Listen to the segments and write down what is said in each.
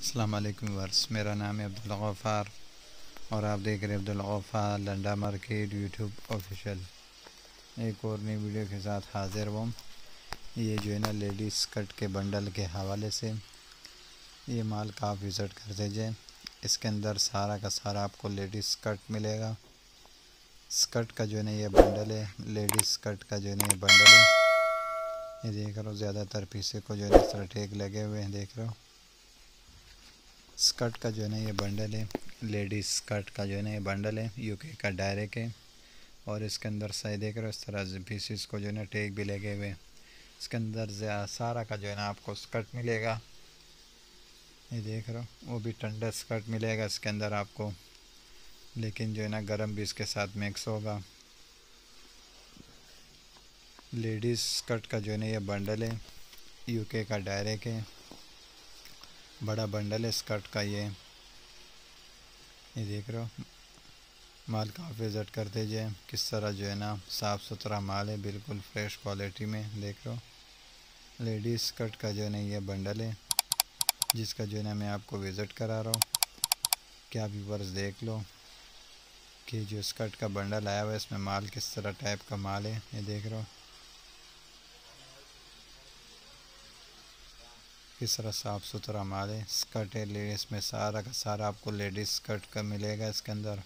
अस्सलाम वालेकुम वर्स, मेरा नाम है अब्दुल गफ़ार और आप देख रहे हैं Abdul Gaffar Landa market YouTube official. एक और नई वीडियो के साथ हाजिर हूँ। ये जो है ना लेडीज़ स्कर्ट के बंडल के हवाले से ये माल का आप विज़िट कर दीजिए। इसके अंदर सारा का सारा आपको लेडीज़ स्कर्ट मिलेगा। स्कर्ट का जो है ना ये बंडल है, लेडीज़ स्कर्ट का जो है ना ये बंडल है। ये देख रहे हो ज़्यादातर पीछे को जो है ना इस तरह टेक लगे हुए हैं, देख रहे हो। स्कर्ट का जो है ना ये बंडल है, लेडीज़ स्कर्ट का जो है ना ये बंडल है, यूके का डायरेक्ट है। और इसके अंदर सही देख रहे हो इस तरह पीसीस को जो है ना टेक भी लगे हुए। इसके अंदर सारा का जो है ना आपको स्कर्ट मिलेगा। ये देख रहे हो वो भी टंडा स्कर्ट मिलेगा इसके अंदर आपको, लेकिन जो है ना गर्म भी इसके साथ मिक्स होगा। लेडीज़ स्कर्ट का जो है ना ये बंडल है, यूके का डायरेक्ट है, बड़ा बंडल है स्कर्ट का ये देख रहे हो। माल का आप विज़िट कर दीजिए। किस तरह जो है ना साफ़ सुथरा माल है, बिल्कुल फ्रेश क्वालिटी में, देख लो। लेडीज़ स्कर्ट का जो है ना ये बंडल है, जिसका जो है ना मैं आपको विज़िट करा रहा हूँ। क्या व्यूअर्स देख लो कि जो स्कर्ट का बंडल आया हुआ है इसमें माल किस तरह टाइप का माल है, ये देख रहे हो किस तरह साफ़ सुथरा माल है। स्कर्ट है लेडीज़ में, सारा का सारा आपको लेडीज़ स्कर्ट का मिलेगा इसके अंदर।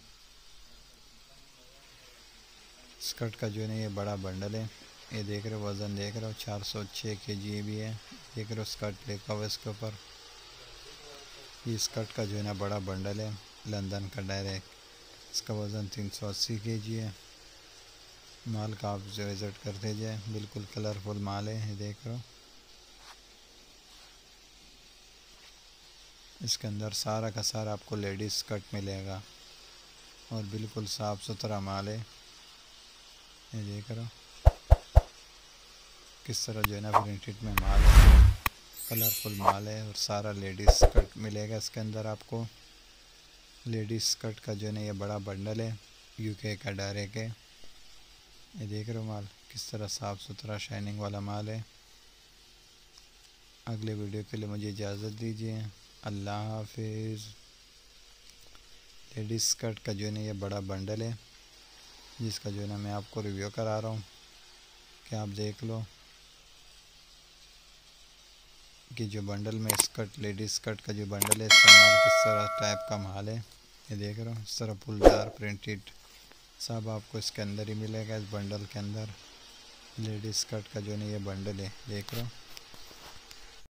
स्कर्ट का जो है ना ये बड़ा बंडल है, ये देख रहे हो वज़न देख रहे हो 406 kg भी है, देख रहे हो स्कर्ट लिखा हुआ इसके ऊपर। ये स्कर्ट का जो है ना बड़ा बंडल है, लंदन का डायरेक्ट। इसका वज़न 380 kg है। माल का आप जो विज़िट कर दीजिए, बिल्कुल कलरफुल माल है, ये देख रहे हो। इसके अंदर सारा का सारा आपको लेडीज़ स्कर्ट मिलेगा और बिल्कुल साफ़ सुथरा माल है, ये देख रहे हो किस तरह जो है ना प्रिंटेड में माल है, कलरफुल माल है। और सारा लेडीज़ स्कर्ट मिलेगा इसके अंदर आपको। लेडीज़ स्कर्ट का जो है ना ये बड़ा बंडल है, यूके का डायरेक्ट है, ये देख रहे हो माल किस तरह साफ़ सुथरा शाइनिंग वाला माल है। अगले वीडियो के लिए मुझे इजाज़त दीजिए, अल्लाह हाफिज़। लेडीज़ स्कर्ट का जो है ना ये बड़ा बंडल है, जिसका जो है ना मैं आपको रिव्यू करा रहा हूँ कि आप देख लो कि जो बंडल में स्कर्ट, लेडीज़ स्कर्ट का जो बंडल है इसका माल किस तरह टाइप का माल है, ये देख रहे हो। इस तरह फुलदार प्रिंटेड सब आपको इसके अंदर ही मिलेगा, इस बंडल के अंदर। लेडीज़ स्कर्ट का जो है ना ये बंडल है, देख रहे हो।